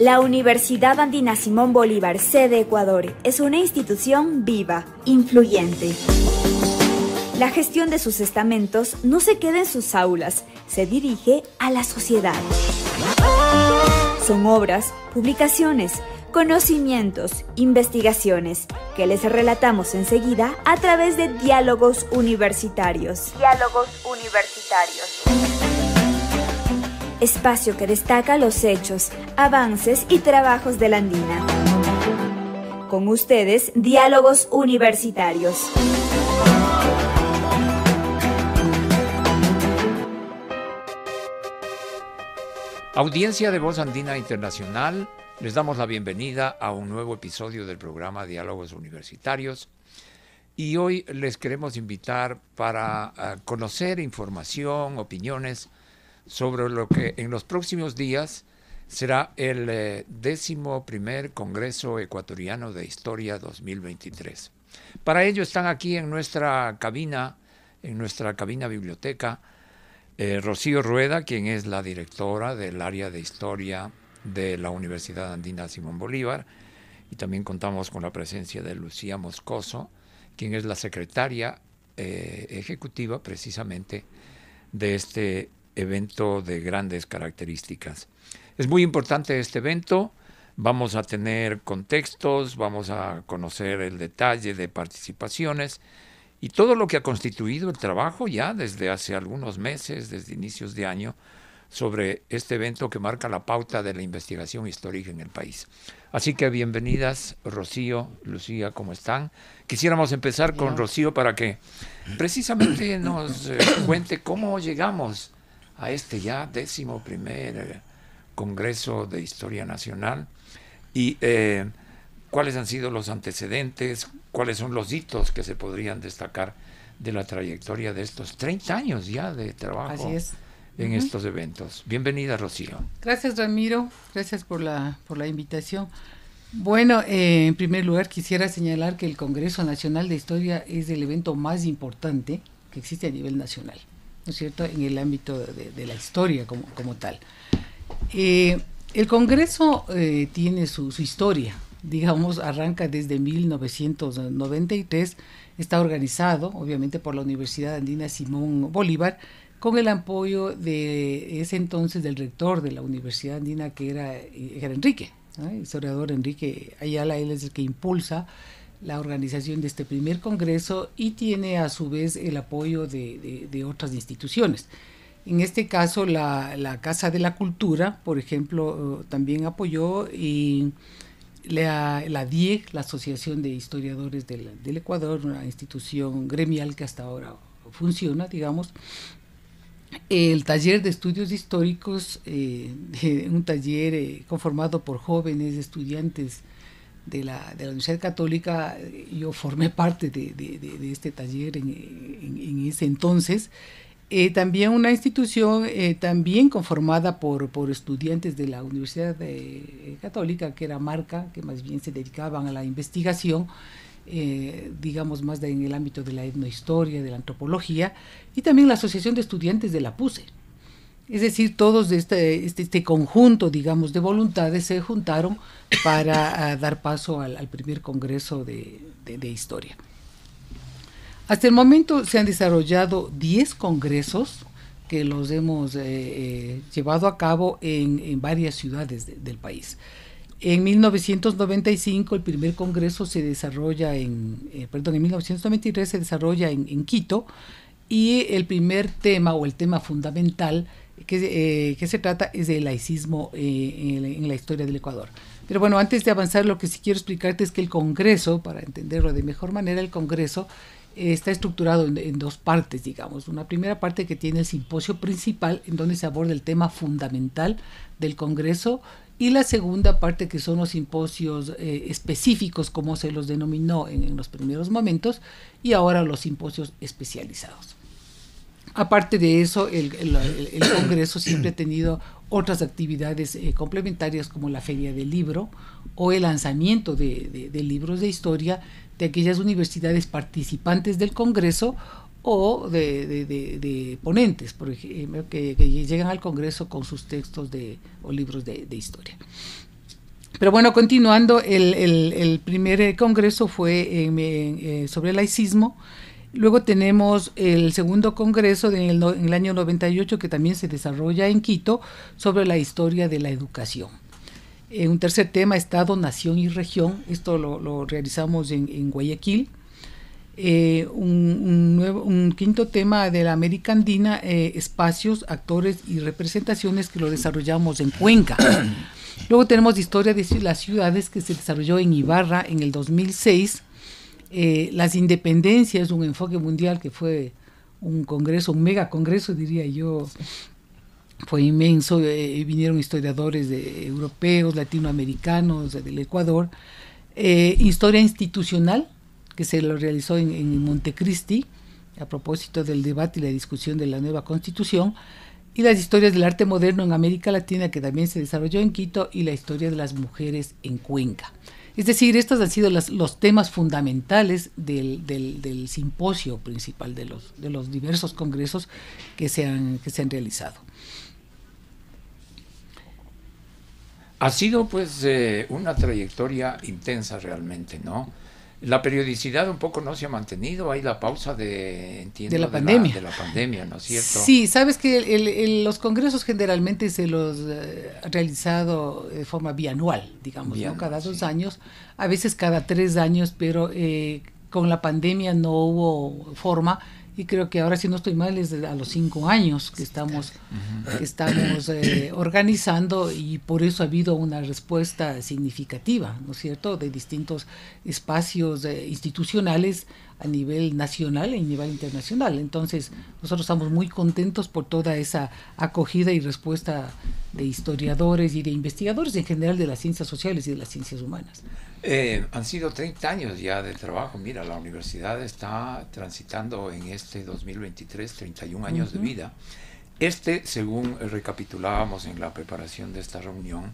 La Universidad Andina Simón Bolívar, sede Ecuador, es una institución viva, influyente. La gestión de sus estamentos no se queda en sus aulas, se dirige a la sociedad. Son obras, publicaciones, conocimientos, investigaciones, que les relatamos enseguida a través de Diálogos Universitarios. Diálogos Universitarios. Espacio que destaca los hechos, avances y trabajos de la Andina. Con ustedes, Diálogos Universitarios. Audiencia de Voz Andina Internacional, les damos la bienvenida a un nuevo episodio del programa Diálogos Universitarios y hoy les queremos invitar para conocer información, opiniones sobre lo que en los próximos días será el 11º Congreso Ecuatoriano de Historia 2023. Para ello están aquí en nuestra cabina biblioteca, Rocío Rueda, quien es la directora del área de Historia de la Universidad Andina Simón Bolívar, y también contamos con la presencia de Lucía Moscoso, quien es la secretaria ejecutiva precisamente de este evento de grandes características. Es muy importante este evento, vamos a tener contextos, vamos a conocer el detalle de participaciones y todo lo que ha constituido el trabajo ya desde hace algunos meses, desde inicios de año, sobre este evento que marca la pauta de la investigación histórica en el país. Así que bienvenidas, Rocío, Lucía, ¿cómo están? Quisiéramos empezar con Rocío para que precisamente nos cuente cómo llegamos a este ya 11º Congreso de Historia Nacional y cuáles han sido los antecedentes, cuáles son los hitos que se podrían destacar de la trayectoria de estos 30 años ya de trabajo en estos eventos. Bienvenida, Rocío. Gracias, Ramiro. Gracias por la invitación. Bueno, en primer lugar quisiera señalar que el Congreso Nacional de Historia es el evento más importante que existe a nivel nacional, ¿no es cierto?, en el ámbito de la historia como tal. El Congreso tiene su historia, digamos, arranca desde 1993, está organizado obviamente por la Universidad Andina Simón Bolívar, con el apoyo de ese entonces del rector de la Universidad Andina, que era Enrique, ¿no? El historiador Enrique Ayala. Él es el que impulsa la organización de este primer congreso y tiene a su vez el apoyo de otras instituciones. En este caso la Casa de la Cultura, por ejemplo, también apoyó, y la DIEG, la Asociación de Historiadores del Ecuador, una institución gremial que hasta ahora funciona, digamos. El taller de estudios históricos, un taller conformado por jóvenes estudiantes de la Universidad Católica. Yo formé parte de este taller en ese entonces. También una institución también conformada por estudiantes de la Universidad Católica, que era Marca, que más bien se dedicaban a la investigación, digamos más en el ámbito de la etnohistoria, de la antropología, y también la Asociación de Estudiantes de la PUCE. Es decir, todos este conjunto, digamos, de voluntades se juntaron para dar paso al primer congreso de historia. Hasta el momento se han desarrollado 10 congresos que los hemos llevado a cabo en varias ciudades del país. En 1995 el primer congreso se desarrolla en 1993 se desarrolla en Quito, y el primer tema o el tema fundamental que se trata es el laicismo en la historia del Ecuador. Pero bueno, antes de avanzar, lo que sí quiero explicarte es que el congreso, para entenderlo de mejor manera, el congreso está estructurado en dos partes, digamos. Una primera parte que tiene el simposio principal, en donde se aborda el tema fundamental del congreso, y la segunda parte que son los simposios específicos, como se los denominó en los primeros momentos, y ahora los simposios especializados. Aparte de eso, el Congreso siempre ha tenido otras actividades complementarias, como la Feria del Libro o el lanzamiento de libros de historia de aquellas universidades participantes del Congreso o de ponentes, por ejemplo, que llegan al Congreso con sus textos o libros de historia. Pero bueno, continuando, el primer congreso fue sobre el laicismo. Luego tenemos el segundo congreso en el año 98, que también se desarrolla en Quito, sobre la historia de la educación. Un tercer tema, Estado, Nación y Región. Esto lo realizamos en Guayaquil. Un quinto tema de la América Andina, espacios, actores y representaciones, que lo desarrollamos en Cuenca. Luego tenemos Historia de las ciudades, que se desarrolló en Ibarra en el 2006. Las independencias, un enfoque mundial, que fue un congreso, un mega congreso, diría yo. Fue inmenso, vinieron historiadores europeos, latinoamericanos, del Ecuador. Historia institucional, que se lo realizó en Montecristi, a propósito del debate y la discusión de la nueva Constitución, y las historias del arte moderno en América Latina, que también se desarrolló en Quito, y la historia de las mujeres en Cuenca. Es decir, estos han sido los temas fundamentales del simposio principal, de los diversos congresos que se han realizado. Ha sido pues una trayectoria intensa realmente, ¿no? La periodicidad un poco no se ha mantenido, hay la pausa de la pandemia. De la pandemia, ¿no es cierto? Sí, sabes que los congresos generalmente se los ha realizado de forma bianual, digamos, ¿no? Cada 2 años, a veces cada 3 años, pero con la pandemia no hubo forma, y creo que ahora, si no estoy mal, es a los 5 años que estamos organizando, y por eso ha habido una respuesta significativa, ¿no es cierto?, de distintos espacios institucionales a nivel nacional y a nivel internacional. Entonces, nosotros estamos muy contentos por toda esa acogida y respuesta de historiadores y de investigadores en general de las ciencias sociales y de las ciencias humanas. Han sido 30 años ya de trabajo. Mira, la universidad está transitando en este 2023 31 años de vida. Según recapitulábamos en la preparación de esta reunión,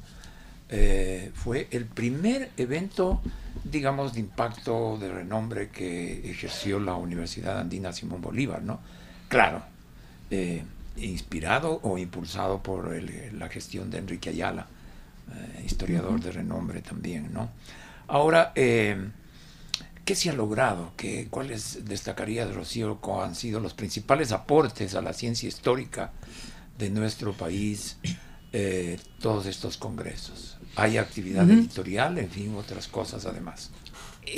fue el primer evento, digamos, de impacto, de renombre, que ejerció la Universidad Andina Simón Bolívar, ¿no? Claro, inspirado o impulsado por la gestión de Enrique Ayala, historiador de renombre también, ¿no? Ahora, ¿qué se ha logrado? ¿Cuáles destacarías, Rocío, han sido los principales aportes a la ciencia histórica de nuestro país, todos estos congresos? ¿Hay actividad editorial, en fin, otras cosas además?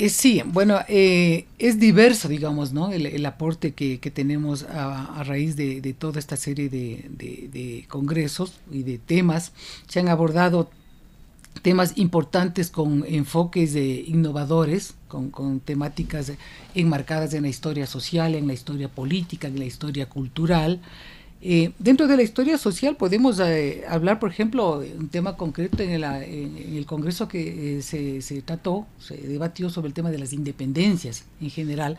Sí, bueno, es diverso, digamos, ¿no? El aporte que tenemos a raíz de toda esta serie de congresos y de temas. Se han abordado temas importantes con enfoques innovadores, con temáticas enmarcadas en la historia social, en la historia política, en la historia cultural. Dentro de la historia social podemos hablar, por ejemplo, un tema concreto en el congreso que se debatió sobre el tema de las independencias en general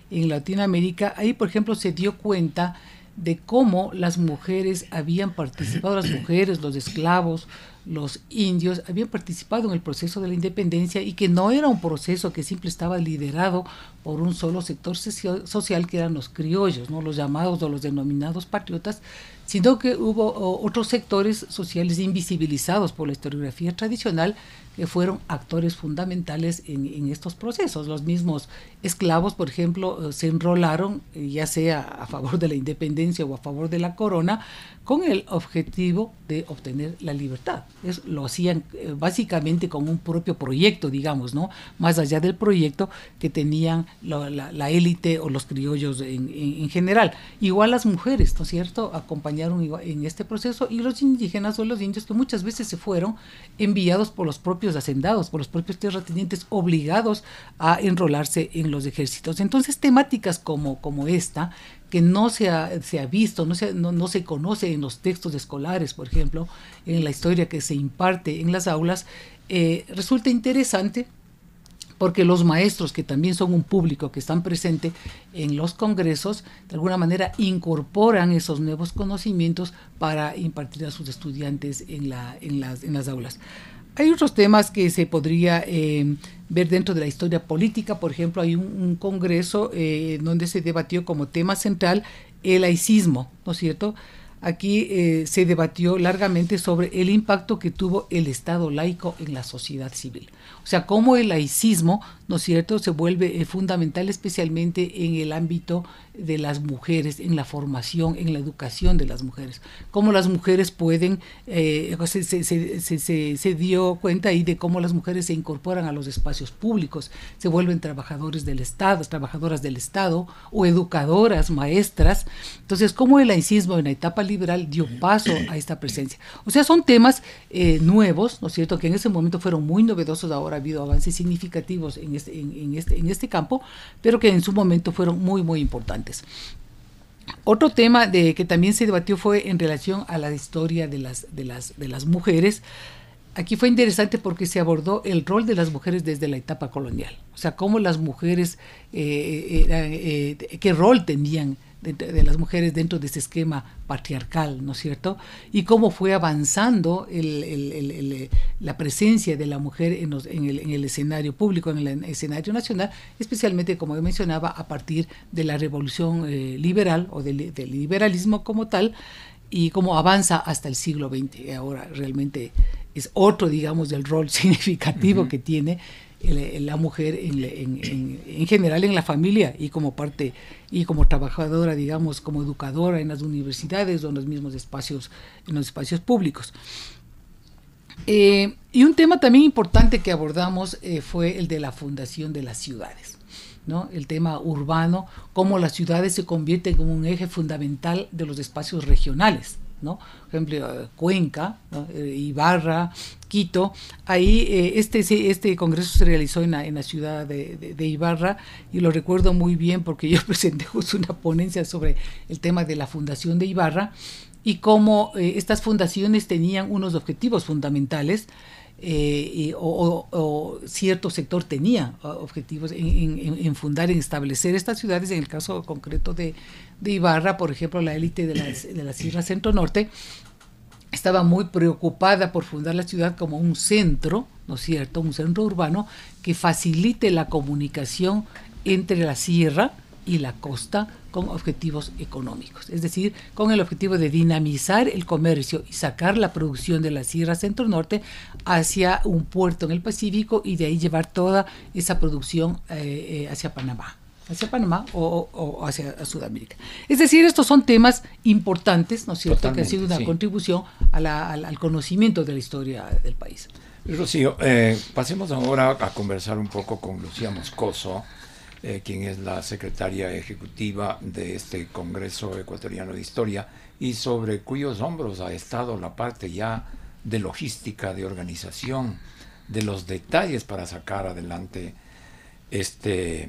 en Latinoamérica. Ahí, por ejemplo, se dio cuenta de cómo las mujeres habían participado, las mujeres, los esclavos, los indios, habían participado en el proceso de la independencia, y que no era un proceso que siempre estaba liderado por un solo sector social, que eran los criollos, ¿no?, los llamados o los denominados patriotas, sino que hubo otros sectores sociales invisibilizados por la historiografía tradicional, que fueron actores fundamentales en estos procesos. Los mismos esclavos, por ejemplo, se enrolaron, ya sea a favor de la independencia o a favor de la corona, con el objetivo de obtener la libertad. Lo hacían básicamente con un propio proyecto, digamos, ¿no?, más allá del proyecto que tenían la élite o los criollos en general. Igual las mujeres, ¿no es cierto?, acompañaron en este proceso, y los indígenas o los indios, que muchas veces se fueron enviados por los propios hacendados, por los propios terratenientes, obligados a enrolarse en los ejércitos. Entonces, temáticas como esta, que no se ha visto, no se conoce en los textos escolares, por ejemplo, en la historia que se imparte en las aulas, resulta interesante, porque los maestros, que también son un público que están presentes en los congresos, de alguna manera incorporan esos nuevos conocimientos para impartir a sus estudiantes en las aulas. Hay otros temas que se podría ver dentro de la historia política. Por ejemplo, hay un congreso donde se debatió como tema central el laicismo, ¿no es cierto? aquí se debatió largamente sobre el impacto que tuvo el Estado laico en la sociedad civil. O sea, cómo el laicismo, ¿no es cierto?, se vuelve fundamental especialmente en el ámbito de las mujeres, en la formación, en la educación de las mujeres. Cómo las mujeres pueden, se dio cuenta ahí de cómo las mujeres se incorporan a los espacios públicos, se vuelven trabajadoras del Estado o educadoras, maestras. Entonces, cómo el laicismo en la etapa liberal dio paso a esta presencia. O sea, son temas nuevos, ¿no es cierto?, que en ese momento fueron muy novedosos. Ahora ha habido avances significativos en este campo, pero que en su momento fueron muy, muy importantes. Otro tema que también se debatió fue en relación a la historia de las mujeres. Aquí fue interesante porque se abordó el rol de las mujeres desde la etapa colonial. O sea, cómo las mujeres, qué rol tenían de las mujeres dentro de ese esquema patriarcal, ¿no es cierto? Y cómo fue avanzando la presencia de la mujer en el escenario público, en el escenario nacional, especialmente, como yo mencionaba, a partir de la revolución liberal o del liberalismo como tal, y cómo avanza hasta el siglo XX. Ahora realmente es otro, digamos, del rol significativo que tiene la mujer en general en la familia y como parte y como trabajadora, digamos, como educadora en las universidades o en los mismos espacios, en los espacios públicos. Y un tema también importante que abordamos fue el de la fundación de las ciudades, ¿no? El tema urbano, cómo las ciudades se convierten como un eje fundamental de los espacios regionales, ¿no? Por ejemplo, Cuenca, ¿no? Ibarra, Quito. Ahí este congreso se realizó en la ciudad de Ibarra, y lo recuerdo muy bien porque yo presenté justo una ponencia sobre el tema de la fundación de Ibarra y cómo estas fundaciones tenían unos objetivos fundamentales. O cierto sector tenía objetivos en fundar, en establecer estas ciudades. En el caso concreto de Ibarra, por ejemplo, la élite de la Sierra Centro-Norte estaba muy preocupada por fundar la ciudad como un centro, ¿no es cierto?, un centro urbano que facilite la comunicación entre la sierra y la costa con objetivos económicos, es decir, con el objetivo de dinamizar el comercio y sacar la producción de la Sierra Centro-Norte hacia un puerto en el Pacífico y de ahí llevar toda esa producción hacia Panamá o hacia Sudamérica. Es decir, estos son temas importantes, ¿no es cierto?, totalmente, que han sido una contribución al conocimiento de la historia del país. Rocío, pasemos ahora a conversar un poco con Lucía Moscoso, quien es la secretaria ejecutiva de este Congreso Ecuatoriano de Historia y sobre cuyos hombros ha estado la parte ya de logística, de organización, de los detalles para sacar adelante este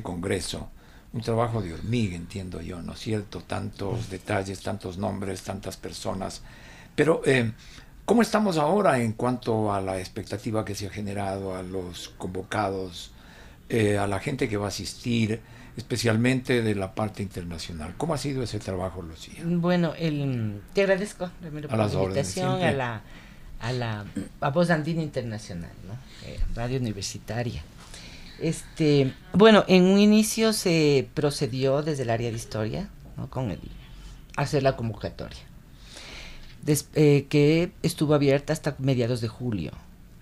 Congreso. Un trabajo de hormiga, entiendo yo, ¿no es cierto? Tantos detalles, tantos nombres, tantas personas. Pero, ¿cómo estamos ahora en cuanto a la expectativa que se ha generado, a los convocados, a la gente que va a asistir, especialmente de la parte internacional? ¿Cómo ha sido ese trabajo, Lucía? Bueno, te agradezco primero por la invitación a Voz Andina Internacional, ¿no? Radio Universitaria. Bueno, en un inicio se procedió desde el área de historia, ¿no?, con hacer la convocatoria, que estuvo abierta hasta mediados de julio.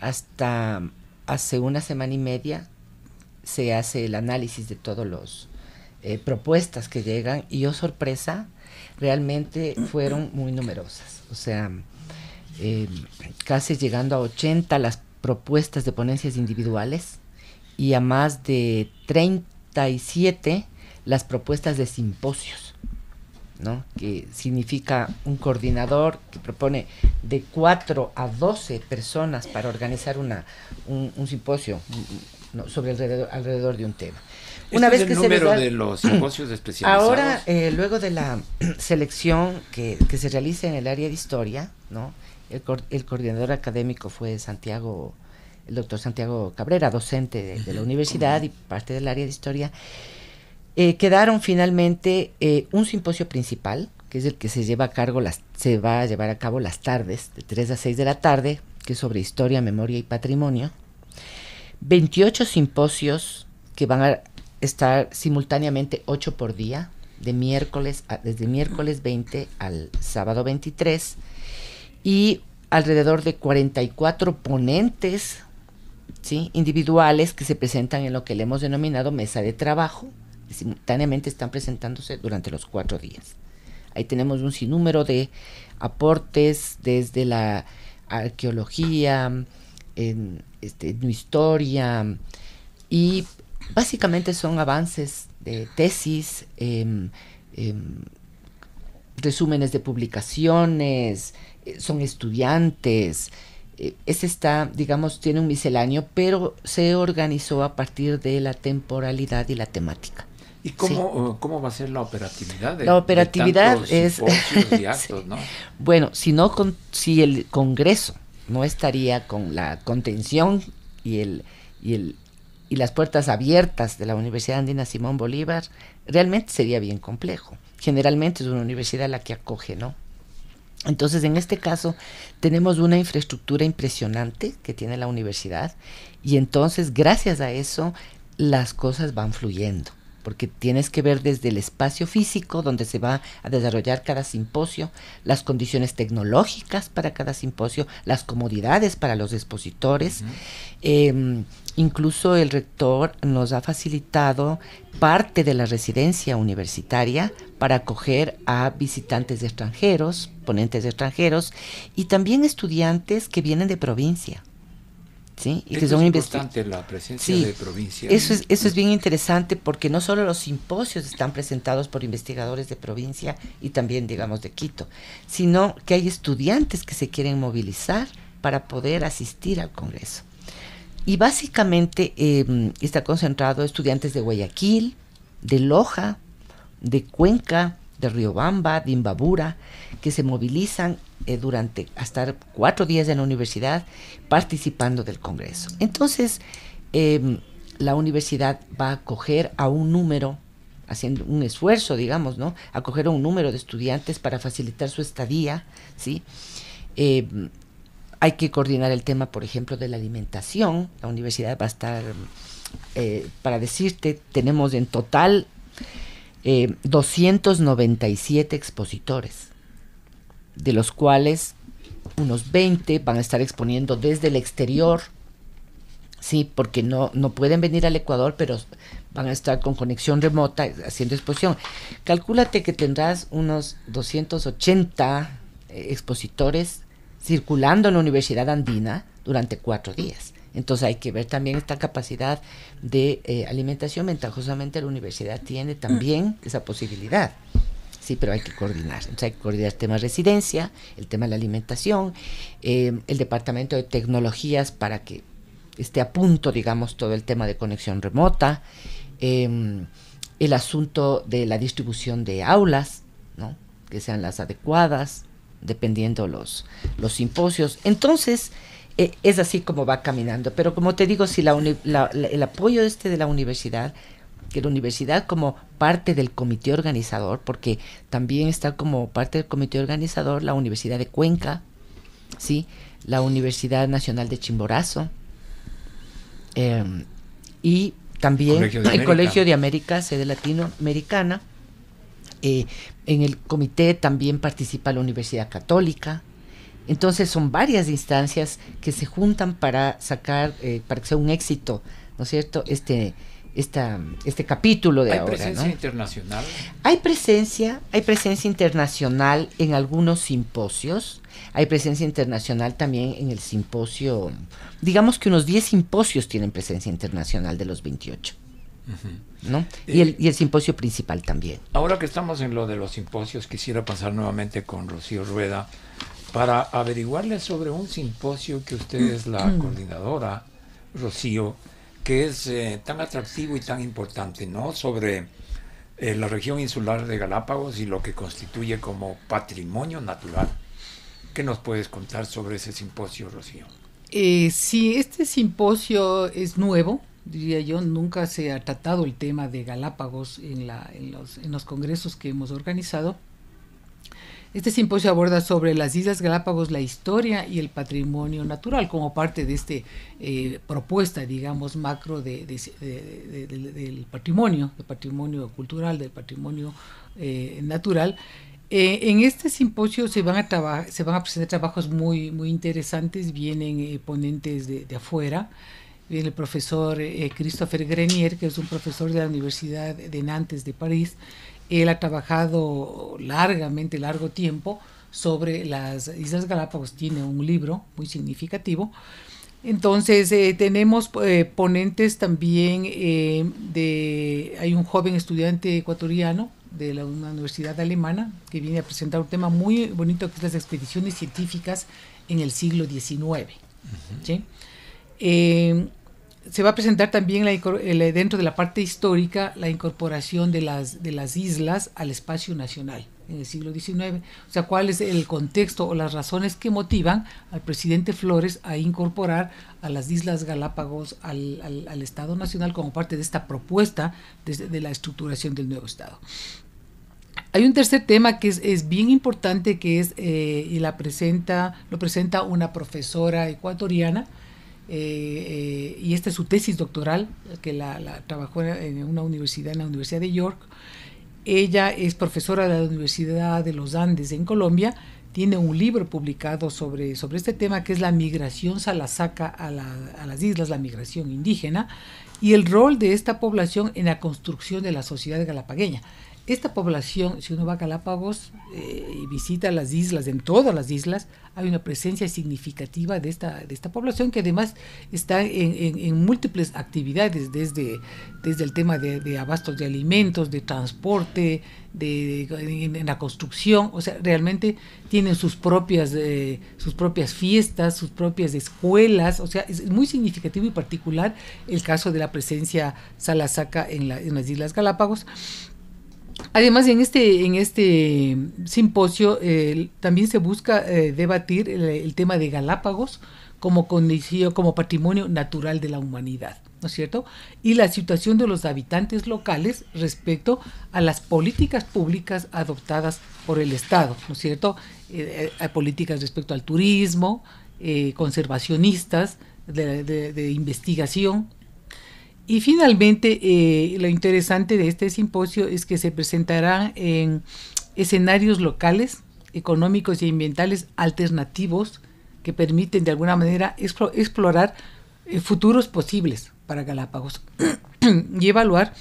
Hasta hace una semana y media se hace el análisis de todos los propuestas que llegan, y sorpresa, realmente fueron muy numerosas. O sea, casi llegando a 80 las propuestas de ponencias individuales y a más de 37 las propuestas de simposios, ¿no?, que significa un coordinador que propone de 4 a 12 personas para organizar un simposio, ¿no?, sobre alrededor de un tema. Una vez que número de los simposios especializados. Ahora, luego de la selección que se realiza en el área de historia, ¿no?, el coordinador académico fue el doctor Santiago Cabrera, docente de la universidad y parte del área de historia. Quedaron finalmente un simposio principal, que es el que se va a llevar a cabo las tardes, de 3 a 6 de la tarde, que es sobre historia, memoria y patrimonio. 28 simposios que van a estar simultáneamente 8 por día, desde miércoles 20 al sábado 23, y alrededor de 44 ponentes, ¿sí?, individuales que se presentan en lo que le hemos denominado mesa de trabajo, que simultáneamente están presentándose durante los 4 días. Ahí tenemos un sinnúmero de aportes desde la arqueología, etnohistoria, y básicamente son avances de tesis, resúmenes de publicaciones, son estudiantes. Ese está, digamos, tiene un misceláneo, pero se organizó a partir de la temporalidad y la temática. ¿Y cómo va a ser la operatividad? La operatividad es y actos, sí. ¿no? Bueno, si el Congreso no estaría con la contención y las puertas abiertas de la Universidad Andina Simón Bolívar, realmente sería bien complejo. Generalmente es una universidad la que acoge, ¿no? Entonces, en este caso, tenemos una infraestructura impresionante que tiene la universidad, y entonces, gracias a eso, las cosas van fluyendo, porque tienes que ver desde el espacio físico donde se va a desarrollar cada simposio, las condiciones tecnológicas para cada simposio, las comodidades para los expositores. Incluso el rector nos ha facilitado parte de la residencia universitaria para acoger a visitantes extranjeros, ponentes extranjeros, y también estudiantes que vienen de provincia. ¿Sí? Y que son importante la presencia de provincia. Eso es bien interesante, porque no solo los simposios están presentados por investigadores de provincia y también, digamos, de Quito, sino que hay estudiantes que se quieren movilizar para poder asistir al Congreso. Y básicamente está concentrado estudiantes de Guayaquil, de Loja, de Cuenca, de Riobamba, de Imbabura, que se movilizan durante hasta 4 días en la universidad participando del Congreso. Entonces, la universidad va a acoger a un número, haciendo un esfuerzo, digamos, ¿no?, acoger a un número de estudiantes para facilitar su estadía, ¿sí? Hay que coordinar el tema, por ejemplo, de la alimentación. La universidad va a estar, para decirte, tenemos en total 297 expositores, de los cuales unos 20 van a estar exponiendo desde el exterior, sí, porque no pueden venir al Ecuador, pero van a estar con conexión remota haciendo exposición. Calcúlate que tendrás unos 280 expositores circulando en la Universidad Andina durante 4 días. Entonces hay que ver también esta capacidad de alimentación. Ventajosamente la universidad tiene también esa posibilidad. Sí, pero hay que coordinar. Entonces hay que coordinar el tema de residencia, el tema de la alimentación, el departamento de tecnologías para que esté a punto, digamos, todo el tema de conexión remota, el asunto de la distribución de aulas, ¿no?, que sean las adecuadas, dependiendo los simposios. Entonces, es así como va caminando. Pero como te digo, si el apoyo de la universidad, que la universidad como parte del comité organizador, porque también está como parte del comité organizador la Universidad de Cuenca, ¿sí?, la Universidad Nacional de Chimborazo, y también el Colegio de América, sede latinoamericana. En el comité también participa la Universidad Católica. Entonces son varias instancias que se juntan para sacar, para que sea un éxito, ¿no es cierto?, este capítulo de ahora. ¿Hay presencia, ¿no?, internacional? Hay presencia internacional en algunos simposios. Hay presencia internacional también en el simposio. Digamos que unos 10 simposios tienen presencia internacional de los 28. ¿No? Y el simposio principal también. Ahora que estamos en lo de los simposios, quisiera pasar nuevamente con Rocío Rueda para averiguarle sobre un simposio que usted es la coordinadora, Rocío, que es tan atractivo y tan importante, ¿no?, sobre la región insular de Galápagos y lo que constituye como patrimonio natural. ¿Qué nos puedes contar sobre ese simposio, Rocío? Sí, este simposio es nuevo, diría yo. Nunca se ha tratado el tema de Galápagos en los congresos que hemos organizado. Este simposio aborda sobre las Islas Galápagos, la historia y el patrimonio natural, como parte de esta propuesta, digamos, macro del patrimonio cultural, del patrimonio natural. En este simposio se van a presentar trabajos muy interesantes. Vienen ponentes de afuera. Viene el profesor Christopher Grenier, que es un profesor de la Universidad de Nantes de París. Él ha trabajado largo tiempo sobre las Islas Galápagos, tiene un libro muy significativo. Entonces tenemos ponentes también hay un joven estudiante ecuatoriano de una universidad alemana que viene a presentar un tema muy bonito, que es las expediciones científicas en el siglo XIX. ¿Sí? Se va a presentar también dentro de la parte histórica la incorporación de las islas al espacio nacional en el siglo XIX. O sea, cuál es el contexto o las razones que motivan al presidente Flores a incorporar a las Islas Galápagos al Estado Nacional como parte de esta propuesta de la estructuración del nuevo Estado. Hay un tercer tema que es bien importante, que es y lo presenta una profesora ecuatoriana, y esta es su tesis doctoral, que la trabajó en la Universidad de York. Ella es profesora de la Universidad de los Andes en Colombia. Tiene un libro publicado sobre este tema, que es la migración salasaca a las islas, la migración indígena, y el rol de esta población en la construcción de la sociedad galapagueña. Esta población, si uno va a Galápagos y visita las islas, en todas las islas, hay una presencia significativa de esta población, que además está en múltiples actividades, desde el tema de abastos de alimentos, de transporte, en la construcción. O sea, realmente tienen sus propias fiestas, sus propias escuelas. O sea, es muy significativo y particular el caso de la presencia salasaca en las Islas Galápagos. Además, en este simposio también se busca debatir el tema de Galápagos como condición, como patrimonio natural de la humanidad, ¿no es cierto? Y la situación de los habitantes locales respecto a las políticas públicas adoptadas por el Estado, ¿no es cierto? Hay políticas respecto al turismo, conservacionistas, de investigación. Y finalmente, lo interesante de este simposio es que se presentará en escenarios locales, económicos y ambientales alternativos que permiten de alguna manera explorar futuros posibles para Galápagos y evaluar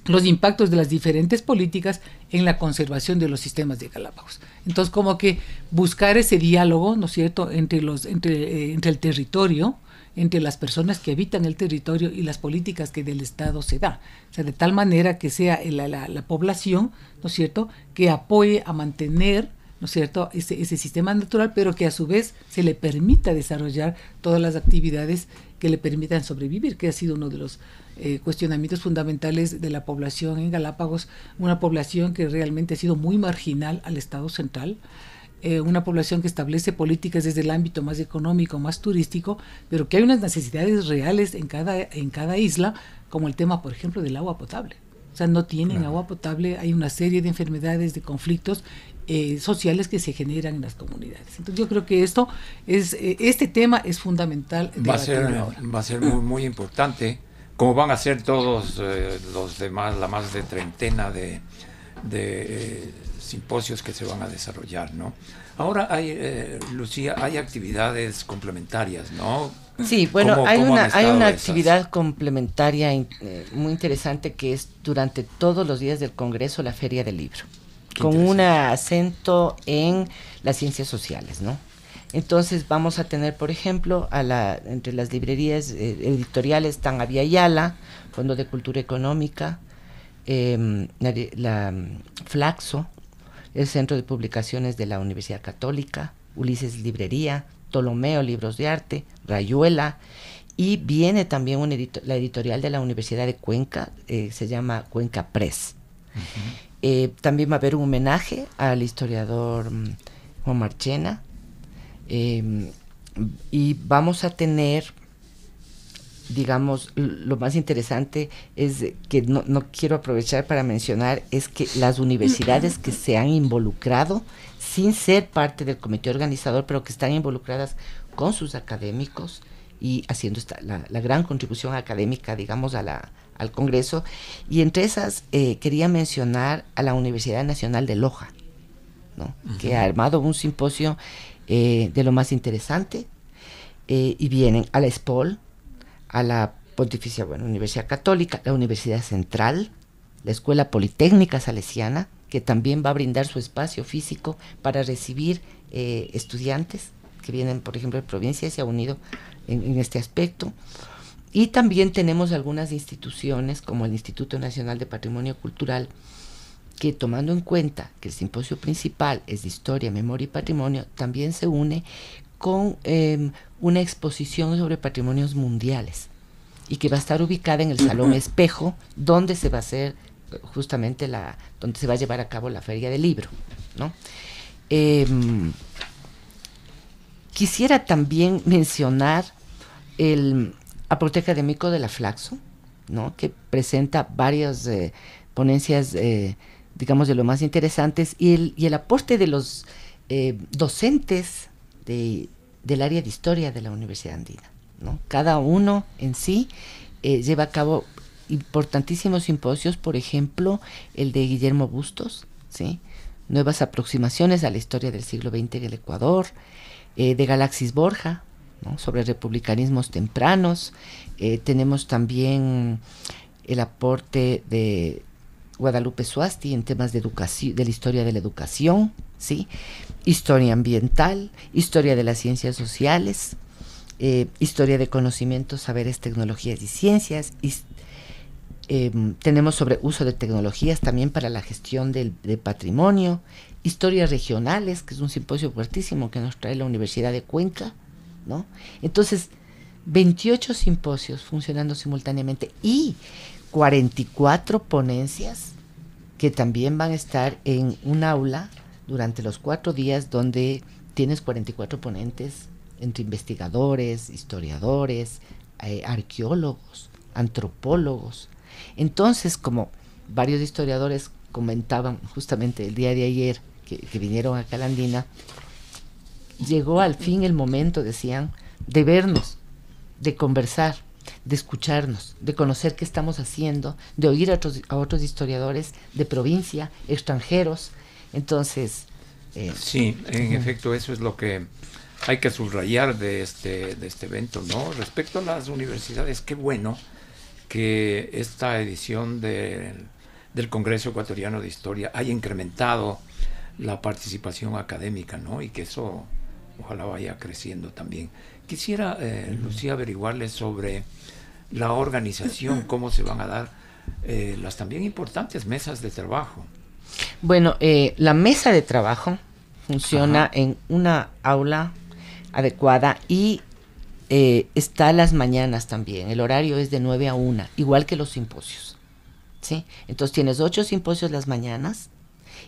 los impactos de las diferentes políticas en la conservación de los sistemas de Galápagos. Entonces, como que buscar ese diálogo, ¿no es cierto?, entre el territorio, entre las personas que habitan el territorio y las políticas que del Estado se da. O sea, de tal manera que sea la población, ¿no es cierto?, que apoye a mantener, ¿no es cierto?, ese sistema natural, pero que a su vez se le permita desarrollar todas las actividades que le permitan sobrevivir, que ha sido uno de los cuestionamientos fundamentales de la población en Galápagos, una población que realmente ha sido muy marginal al Estado central, una población que establece políticas desde el ámbito más económico, más turístico, pero que hay unas necesidades reales en cada isla, como el tema, por ejemplo, del agua potable. O sea, no tienen agua potable, hay una serie de enfermedades, de conflictos sociales que se generan en las comunidades. Entonces yo creo que este tema es fundamental. Va a ser muy, muy importante, como van a ser todos los demás, la más de treintena de simposios que se van a desarrollar, ¿no? Ahora Lucía, hay actividades complementarias, ¿no? Sí, bueno, hay una actividad complementaria muy interesante, que es durante todos los días del Congreso la Feria del Libro, con un acento en las ciencias sociales, ¿no? Entonces vamos a tener, por ejemplo, entre las librerías editoriales están Avia Yala, Fondo de Cultura Económica, la Flaxo, el Centro de Publicaciones de la Universidad Católica, Ulises Librería, Ptolomeo Libros de Arte, Rayuela, y viene también la editorial de la Universidad de Cuenca, se llama Cuenca Press. También va a haber un homenaje al historiador Juan Marchena, y vamos a tener, digamos, lo más interesante es que no quiero aprovechar para mencionar, es que las universidades que se han involucrado sin ser parte del comité organizador, pero que están involucradas con sus académicos y haciendo la gran contribución académica, digamos, al Congreso. Y entre esas quería mencionar a la Universidad Nacional de Loja, ¿no? Que ha armado un simposio de lo más interesante, y vienen a la SPOL, a la Pontificia Universidad Católica, la Universidad Central, la Escuela Politécnica Salesiana, que también va a brindar su espacio físico para recibir estudiantes que vienen, por ejemplo, de provincia, y se ha unido en este aspecto. Y también tenemos algunas instituciones como el Instituto Nacional de Patrimonio Cultural, que, tomando en cuenta que el simposio principal es de Historia, Memoria y Patrimonio, también se une con una exposición sobre patrimonios mundiales, y que va a estar ubicada en el Salón Espejo, donde se va a hacer justamente donde se va a llevar a cabo la Feria del Libro, ¿no? Quisiera también mencionar el aporte académico de la Flaxo, ¿no? Que presenta varias ponencias, digamos, de lo más interesantes, y el aporte de los docentes del área de historia de la Universidad Andina, ¿no? Cada uno en sí lleva a cabo importantísimos simposios, por ejemplo, el de Guillermo Bustos, ¿sí? Nuevas aproximaciones a la historia del siglo XX en el Ecuador, de Galaxis Borja, ¿no? Sobre republicanismos tempranos. Tenemos también el aporte de Guadalupe Suasti en temas de educación, de la historia de la educación, ¿sí? Historia ambiental, historia de las ciencias sociales, historia de conocimientos, saberes, tecnologías y ciencias. Tenemos sobre uso de tecnologías también para la gestión de patrimonio, historias regionales, que es un simposio fuertísimo que nos trae la Universidad de Cuenca, ¿no? Entonces, 28 simposios funcionando simultáneamente y 44 ponencias que también van a estar en un aula durante los 4 días, donde tienes 44 ponentes entre investigadores, historiadores, arqueólogos, antropólogos. Entonces, como varios historiadores comentaban justamente el día de ayer que vinieron acá a la Andina, llegó al fin el momento, decían, de vernos, de conversar, de escucharnos, de conocer qué estamos haciendo, de oír a otros historiadores de provincia, extranjeros. Entonces... sí, en efecto, eso es lo que hay que subrayar de este evento, ¿no? Respecto a las universidades, qué bueno que esta edición del Congreso Ecuatoriano de Historia haya incrementado la participación académica, ¿no? Y que eso ojalá vaya creciendo también. Quisiera, Lucía, averiguarles sobre la organización, cómo se van a dar las también importantes mesas de trabajo. Bueno, la mesa de trabajo funciona en una aula adecuada y está a las mañanas también. El horario es de 9 a 1, igual que los simposios, ¿sí? Entonces tienes 8 simposios las mañanas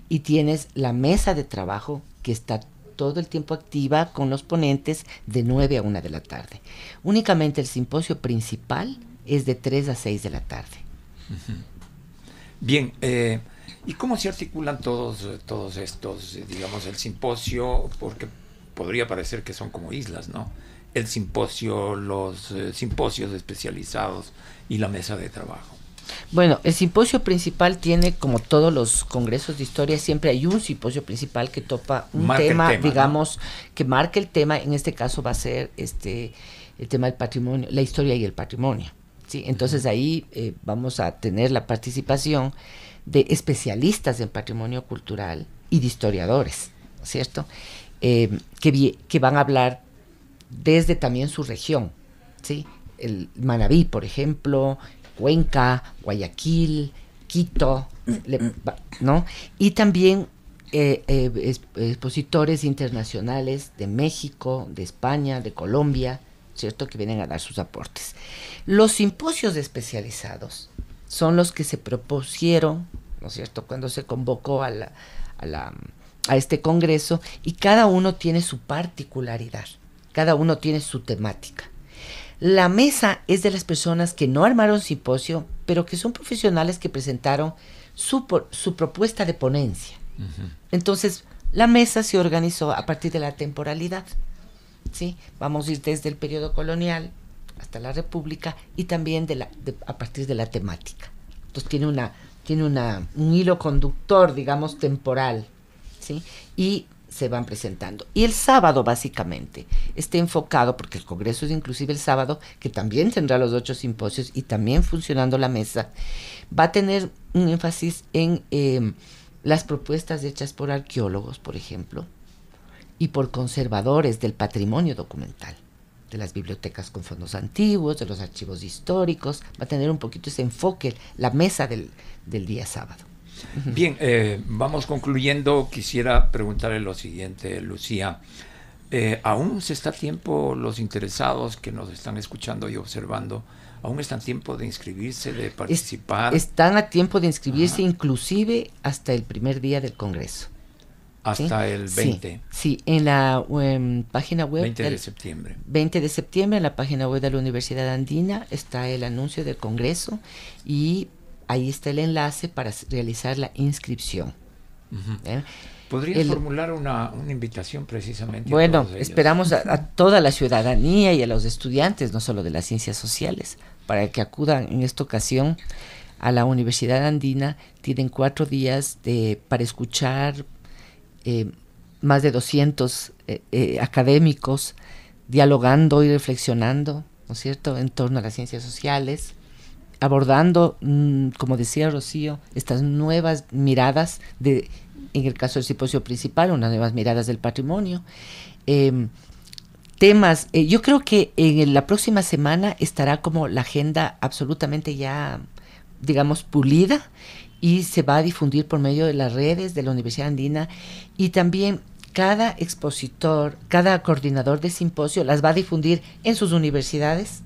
y tienes la mesa de trabajo que está todo el tiempo activa con los ponentes de 9 a 1 de la tarde. Únicamente el simposio principal es de 3 a 6 de la tarde. Bien, ¿y cómo se articulan todos estos, digamos, el simposio? Porque podría parecer que son como islas, ¿no? El simposio, los simposios especializados y la mesa de trabajo. Bueno, el simposio principal tiene, como todos los congresos de historia, siempre hay un simposio principal que topa un tema, digamos, ¿no? Que marca el tema. En este caso va a ser el tema del patrimonio, la historia y el patrimonio, ¿sí? Entonces ahí vamos a tener la participación de especialistas en patrimonio cultural y de historiadores, ¿cierto? Que van a hablar desde también su región, ¿sí? El Manabí, por ejemplo, Cuenca, Guayaquil, Quito, ¿no? Y también expositores internacionales de México, de España, de Colombia, ¿cierto? Que vienen a dar sus aportes. Los simposios especializados son los que se propusieron, ¿no es cierto?, cuando se convocó a este congreso, y cada uno tiene su particularidad, cada uno tiene su temática. La mesa es de las personas que no armaron simposio, pero que son profesionales que presentaron su propuesta de ponencia. Entonces, La mesa se organizó a partir de la temporalidad, ¿sí? Vamos a ir desde el periodo colonial hasta la República y también a partir de la temática. Entonces tiene un hilo conductor, digamos, temporal, ¿sí? Y se van presentando. Y el sábado, básicamente, está enfocado, porque el Congreso es inclusive el sábado, que también tendrá los 8 simposios y también funcionando la mesa, va a tener un énfasis en las propuestas hechas por arqueólogos, por ejemplo, y por conservadores del patrimonio documental, de las bibliotecas con fondos antiguos, de los archivos históricos. Va a tener un poquito ese enfoque, la mesa del día sábado. Bien, vamos concluyendo. Quisiera preguntarle lo siguiente, Lucía. ¿Aún se está a tiempo, los interesados que nos están escuchando y observando, aún están a tiempo de inscribirse, de participar? Están a tiempo de inscribirse, inclusive hasta el primer día del Congreso. Hasta ¿sí? El 20. Sí, en la página web. 20 de septiembre. 20 de septiembre, en la página web de la Universidad Andina está el anuncio del Congreso y ahí está el enlace para realizar la inscripción. ¿Podrías formular una invitación precisamente? Bueno, a todos ellos? Esperamos a toda la ciudadanía y a los estudiantes, no solo de las ciencias sociales, para que acudan en esta ocasión a la Universidad Andina. Tienen 4 días para escuchar más de 200 académicos dialogando y reflexionando, ¿no es cierto?, en torno a las ciencias sociales, abordando, como decía Rocío, estas nuevas miradas, en el caso del simposio principal, unas nuevas miradas del patrimonio, temas. Yo creo que en la próxima semana estará como la agenda absolutamente ya, digamos, pulida, y se va a difundir por medio de las redes de la Universidad Andina, y también cada expositor, cada coordinador de simposio las va a difundir en sus universidades,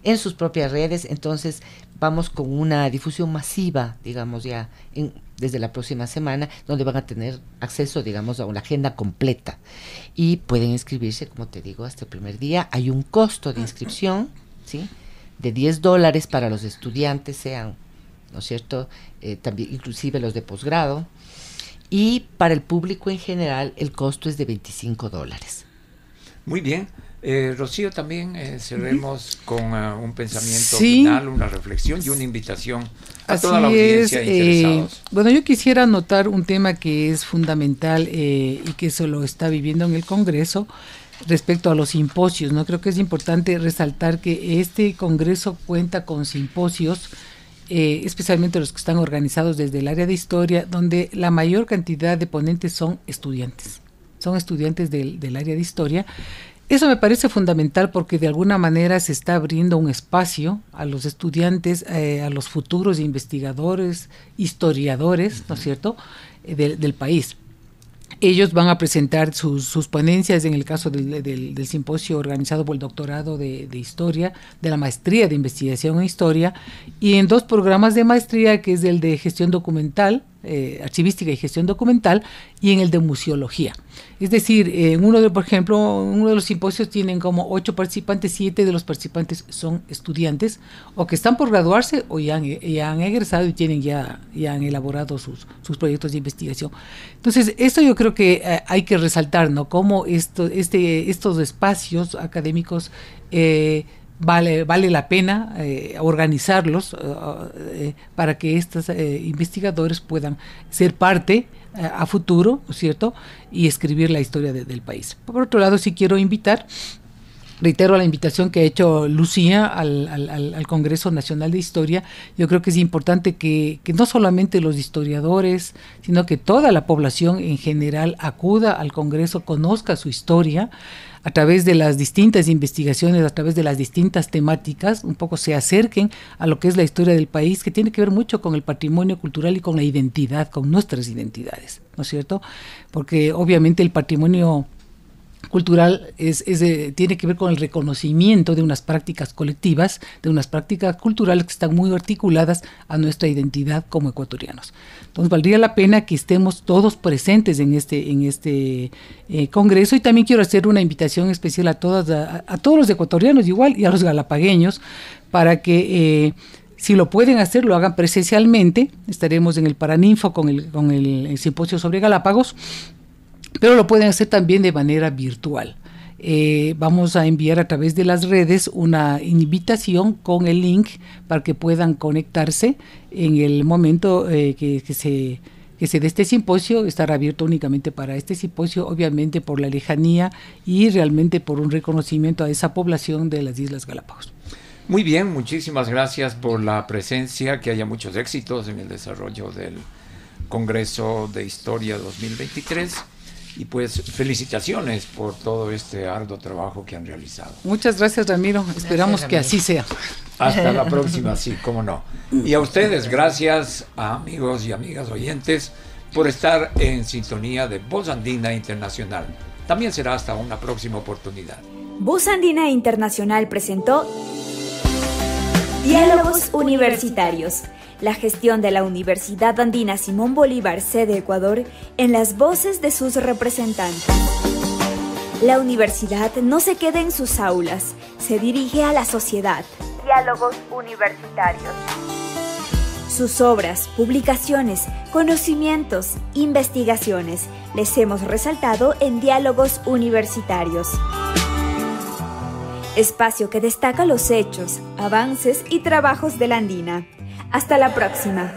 en sus propias redes. Entonces vamos con una difusión masiva, digamos, ya desde la próxima semana, donde van a tener acceso, digamos, a una agenda completa, y pueden inscribirse, como te digo, hasta el primer día. Hay un costo de inscripción, ¿sí?, de $10 para los estudiantes, sean, ¿no es cierto?, también inclusive los de posgrado, y para el público en general el costo es de $25. Muy bien. Rocío, también cerremos con un pensamiento final, una reflexión y una invitación a toda la audiencia interesados. Bueno, yo quisiera anotar un tema que es fundamental y que se lo está viviendo en el Congreso respecto a los simposios, ¿no? Creo que es importante resaltar que este Congreso cuenta con simposios, especialmente los que están organizados desde el área de historia, donde la mayor cantidad de ponentes son estudiantes del área de historia. Eso me parece fundamental porque de alguna manera se está abriendo un espacio a los estudiantes, a los futuros investigadores, historiadores, ¿no es cierto?, del país. Ellos van a presentar sus ponencias en el caso del simposio organizado por el doctorado de Historia, de la maestría de Investigación en Historia, y en 2 programas de maestría, que es el de Gestión Documental, Archivística y Gestión Documental, y en el de Museología. Es decir, por ejemplo, uno de los simposios tienen como 8 participantes, 7 de los participantes son estudiantes, o que están por graduarse, o ya han egresado y tienen ya han elaborado sus proyectos de investigación. Entonces, esto yo creo que hay que resaltar, ¿no?, cómo estos espacios académicos vale la pena organizarlos para que estos investigadores puedan ser parte a futuro, ¿no es cierto?, y escribir la historia del país. Por otro lado, sí quiero reitero la invitación que ha hecho Lucía al Congreso Nacional de Historia. Yo creo que es importante que no solamente los historiadores, sino que toda la población en general acuda al Congreso, conozca su historia, a través de las distintas investigaciones, a través de las distintas temáticas, un poco se acerquen a lo que es la historia del país, que tiene que ver mucho con el patrimonio cultural y con la identidad, con nuestras identidades, ¿no es cierto? Porque obviamente el patrimonio cultural tiene que ver con el reconocimiento de unas prácticas colectivas, de unas prácticas culturales que están muy articuladas a nuestra identidad como ecuatorianos. Entonces valdría la pena que estemos todos presentes en este congreso, y también quiero hacer una invitación especial a todos los ecuatorianos igual, y a los galapagueños, para que si lo pueden hacer, lo hagan presencialmente. Estaremos en el Paraninfo con el simposio sobre Galápagos, pero lo pueden hacer también de manera virtual. Vamos a enviar a través de las redes una invitación con el link para que puedan conectarse en el momento que se dé este simposio. Estará abierto únicamente para este simposio, obviamente por la lejanía y realmente por un reconocimiento a esa población de las Islas Galápagos. Muy bien, muchísimas gracias por la presencia, que haya muchos éxitos en el desarrollo del Congreso de Historia 2023. Y pues felicitaciones por todo este arduo trabajo que han realizado. Muchas gracias, Ramiro. Esperamos que así sea. Hasta la próxima, sí, cómo no. Y a ustedes, gracias a amigos y amigas oyentes por estar en sintonía de Voz Andina Internacional. También será hasta una próxima oportunidad. Voz Andina Internacional presentó Diálogos Universitarios, la gestión de la Universidad Andina Simón Bolívar, sede Ecuador, en las voces de sus representantes. La universidad no se queda en sus aulas, se dirige a la sociedad. Diálogos Universitarios. Sus obras, publicaciones, conocimientos, investigaciones, les hemos resaltado en Diálogos Universitarios. Espacio que destaca los hechos, avances y trabajos de la Andina. Hasta la próxima.